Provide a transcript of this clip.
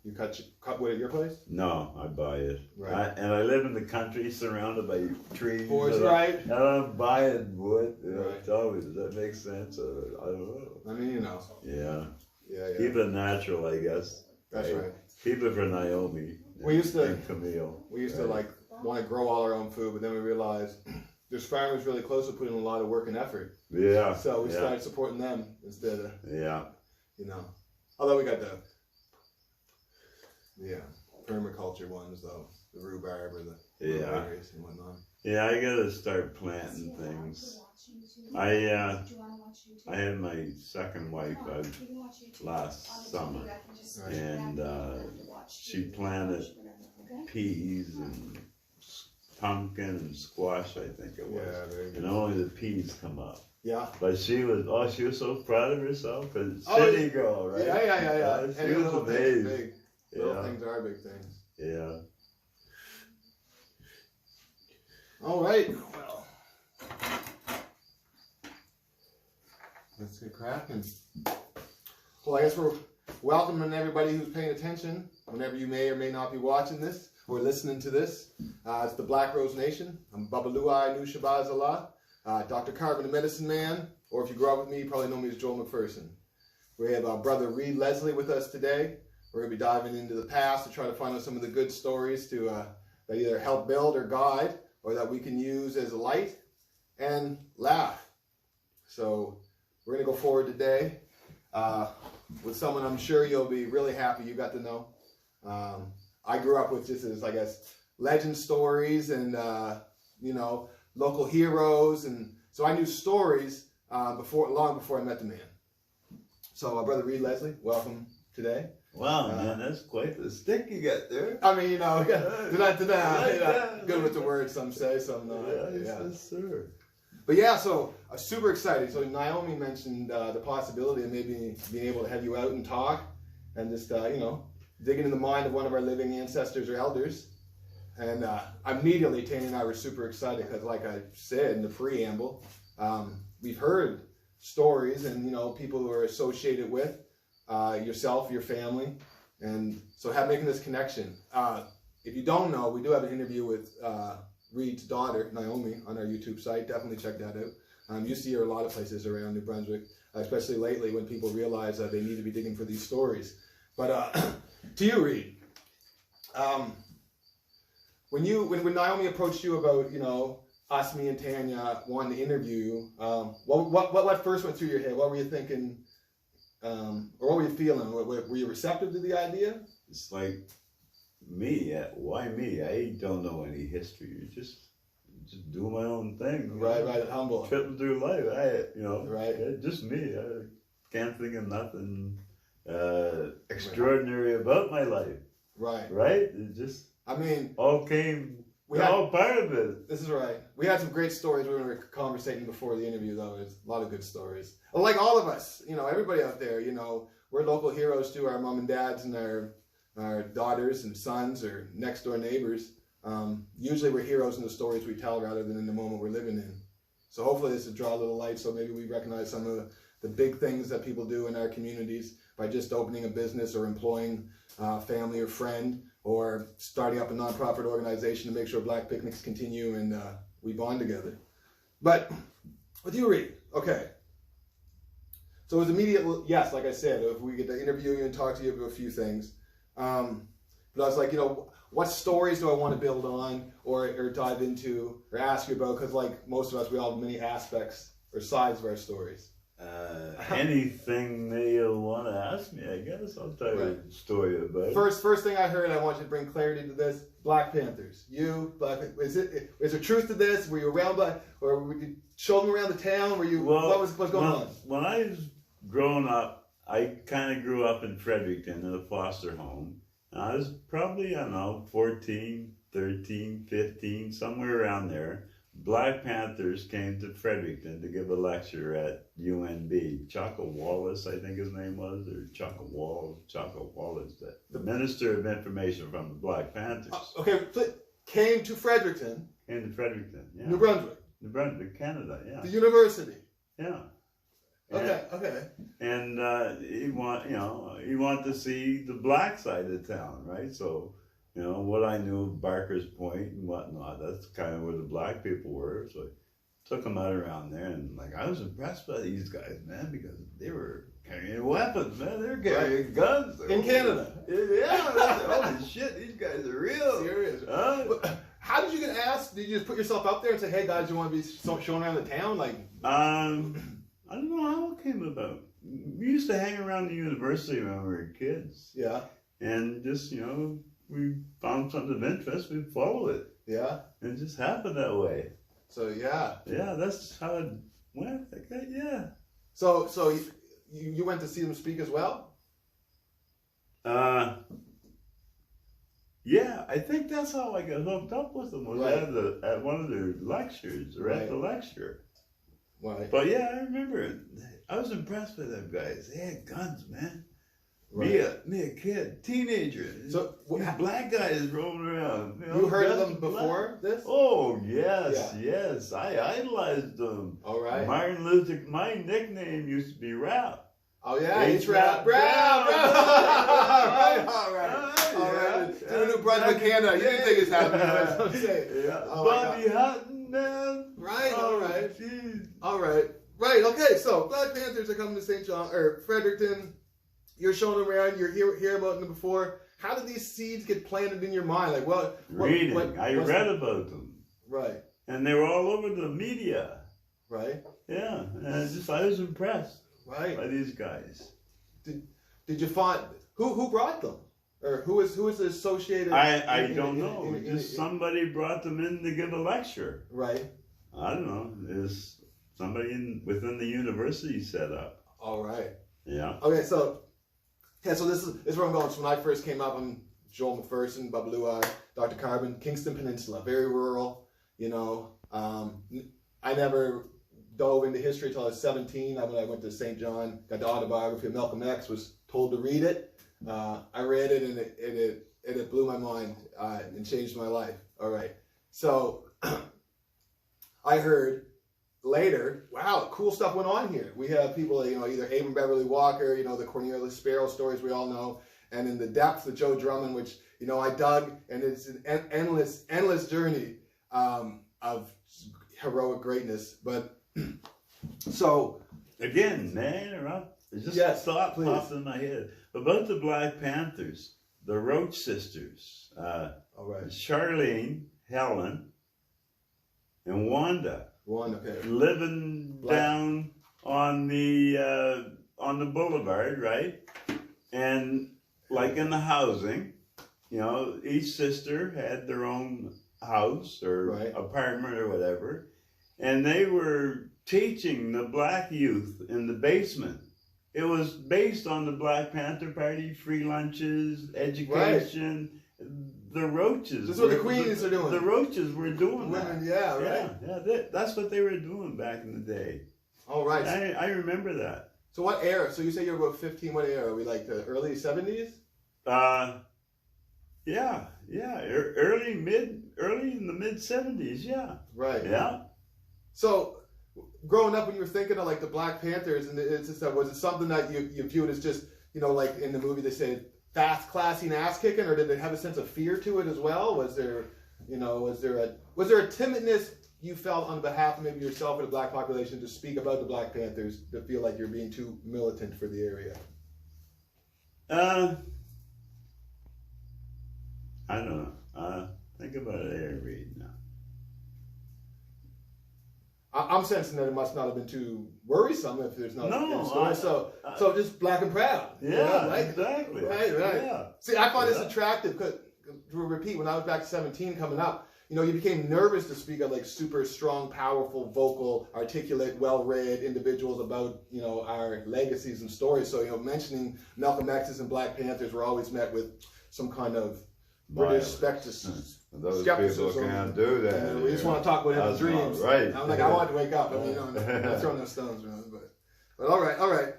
You cut wood at your place? No, I buy it. Right. And I live in the country, surrounded by trees. Forest, right? I don't buy it wood. Right. It's always, does that make sense? I don't know. I mean, you know. Yeah. Yeah. Keep it natural, I guess. That's right. Keep it for Naomi. We used to. And Camille. We used to like want to grow all our own food, but then we realized there's farmers really close to putting in a lot of work and effort. Yeah. So we started supporting them instead of. Yeah. You know. Although we got the. Yeah, permaculture ones though, the rhubarb or the blueberries and whatnot. Yeah, I gotta start planting things. I had my second wife last summer, and she planted peas and pumpkin and squash, I think it was, and only the peas come up. Yeah. But she was so proud of herself because city girl, right? Yeah. She was amazing. Little things are big things. Yeah. All right. Well, let's get cracking. Well, I guess we're welcoming everybody who's paying attention whenever you may or may not be watching this or listening to this. It's the Black Rose Nation. I'm Babaluai Nu Shabazz Allah, Dr. Carvin, the Medicine Man, or if you grew up with me, you probably know me as Joel McPherson. We have our brother Reid Leslie with us today. We're going to be diving into the past to try to find out some of the good stories to that either help build or guide, or that we can use as a light and laugh. So we're going to go forward today with someone I'm sure you'll be really happy you got to know. I grew up with just as, I guess, legend stories and, you know, local heroes. And so I knew stories long before I met the man. So Brother Reid Leslie, welcome today. Wow, man, that's quite the stick you got there. I mean, you know, good with the words, some say, some not. Yes, sir. But yeah, so super excited. So Naomi mentioned the possibility of maybe being able to have you out and talk and just, you know, dig into the mind of one of our living ancestors or elders. And immediately, Tanya and I were super excited because, like I said in the preamble, we've heard stories and, you know, people who are associated with yourself, your family, and so making this connection. If you don't know, we do have an interview with Reid's daughter, Naomi, on our YouTube site. Definitely check that out. You see her a lot of places around New Brunswick, especially lately when people realize that they need to be digging for these stories. But to you, Reid, when Naomi approached you about, you know, us, me, and Tanya wanting to interview you, what first went through your head? What were you thinking? Or what were you feeling? Were you receptive to the idea? It's like me. Why me? I don't know any history. Just do my own thing. Right. Humble. Tripping through life. Right. Just me. I can't think of nothing extraordinary about my life. Right. It just. I mean, all came. All part of it. This is right. We had some great stories. We were conversating before the interview, though. There's a lot of good stories. Like all of us, you know, everybody out there, you know, we're local heroes to our mom and dads and our daughters and sons or next door neighbors. Usually we're heroes in the stories we tell rather than in the moment we're living in. So hopefully this will draw a little light so maybe we recognize some of the big things that people do in our communities by just opening a business or employing family or friend, or starting up a nonprofit organization to make sure Black picnics continue and we bond together. But with you, Reid, okay. So it was immediate, yes, like I said, if we get to interview you and talk to you about a few things. But I was like, you know, what stories do I want to build on or dive into or ask you about? Because like most of us, we all have many aspects or sides of our stories. Anything that you want to ask me, I guess I'll tell you a story about it. First thing I heard, I want you to bring clarity to this. Black Panthers. Is there truth to this? Were you around or were you showing around the town? Were you, what's going on? When I was growing up, I kind of grew up in Fredericton in a foster home. I was probably, I don't know, 14, 13, 15, somewhere around there. Black Panthers came to Fredericton to give a lecture at UNB. Chaka Wallace, I think his name was, or Chaka Wallace, the Minister of Information from the Black Panthers. Came to Fredericton. Came to Fredericton, yeah. New Brunswick. New Brunswick, Canada, yeah. The university. Yeah. Okay. And he wanted to see the black side of town, right? So, what I knew of Barker's Point and whatnot, that's kind of where the black people were. So I took them out around there, and like I was impressed by these guys, man, because they were carrying weapons, man. They're carrying guns. In Canada. Yeah. Holy shit, these guys are real. Serious. How did you get asked? Did you just put yourself out there and say, "Hey guys, you want to be shown around the town?" Like, I don't know how it came about. We used to hang around the university when we were kids. Yeah. And just, we found something of interest, we'd follow it. Yeah. And it just happened that way. So, yeah. Yeah, that's how it went. Okay, yeah. So you went to see them speak as well? Yeah, I think that's how I got hooked up with them, was at one of their lectures, or at the lecture. Right. But yeah, I remember, I was impressed with them guys. They had guns, man. Right. Me a kid, teenager. So these black guys roaming around. You heard of them before this? Oh yes. I idolized them. All right. Martin Luther. My nickname used to be Rap. Oh yeah, H-Rap Brown. All right. To the New Brunswick, Canada. You didn't think it's happening. That's what I'm saying. Yeah. Oh, Bobby Hutton, man. Right. Oh, all right. Geez. All right. Right. Okay. So Black Panthers are coming to St. John or Fredericton. You're showing them around. You're hear about them before. How did these seeds get planted in your mind? Like what? Reading. I read about them. Right. And they were all over the media. Right. Yeah. And I was impressed. Right. By these guys. Did you find who brought them, or who is associated? I don't know. Just somebody brought them in to give a lecture. Right. I don't know. There's somebody within the university set up. All right. Yeah. Okay. So this is where I'm going. So when I first came up, I'm Joel McPherson, Babalua, Dr. Carbon, Kingston Peninsula, very rural. I never dove into history until I was 17. When I went to St. John, got the autobiography of Malcolm X, was told to read it. I read it and it blew my mind and changed my life. All right. So I heard later, wow, cool stuff went on here. We have people, either Abram Beverly Walker, the Cornelius Sparrow stories we all know, and in the depths of Joe Drummond, which, I dug, and it's an endless journey of heroic greatness. But so again, man, it just thought popped in my head about the Black Panthers, the Roche sisters, all right, Charlene, Helen, and Wanda. Okay. Living down on the boulevard, right? And like in the housing, each sister had their own house or apartment or whatever. And they were teaching the black youth in the basement. It was based on the Black Panther Party, free lunches, education. Right. The Roches. This is what the Queens are doing. The Roches were doing women, that. Yeah, that's what they were doing back in the day. All right. I remember that. So what era? So you say you're about 15. What era? Are we like the early 70s? Yeah. Early in the mid 70s. Yeah. Right. Yeah. So, growing up, when you were thinking of like the Black Panthers, and was it something that you viewed as just, like in the movie they say fast, classy, and ass kicking, or did it have a sense of fear to it as well? Was there a timidness you felt on behalf of maybe yourself or the black population to speak about the Black Panthers, to feel like you're being too militant for the area? I don't know. Think about it there, Reid, now. I'm sensing that it must not have been too worrisome if there's not a story. So just black and proud. Yeah, right? Exactly. Right. Yeah. See, I find this attractive because, to repeat, when I was back 17 coming up, you became nervous to speak of like super strong, powerful, vocal, articulate, well-read individuals about, our legacies and stories. So, mentioning Malcolm X's and Black Panthers were always met with some kind of British skepticism. Those people can't do that. We just want to talk about his dreams. Right. I'm like, I want to wake up. I'm not throwing those stones around. But all right.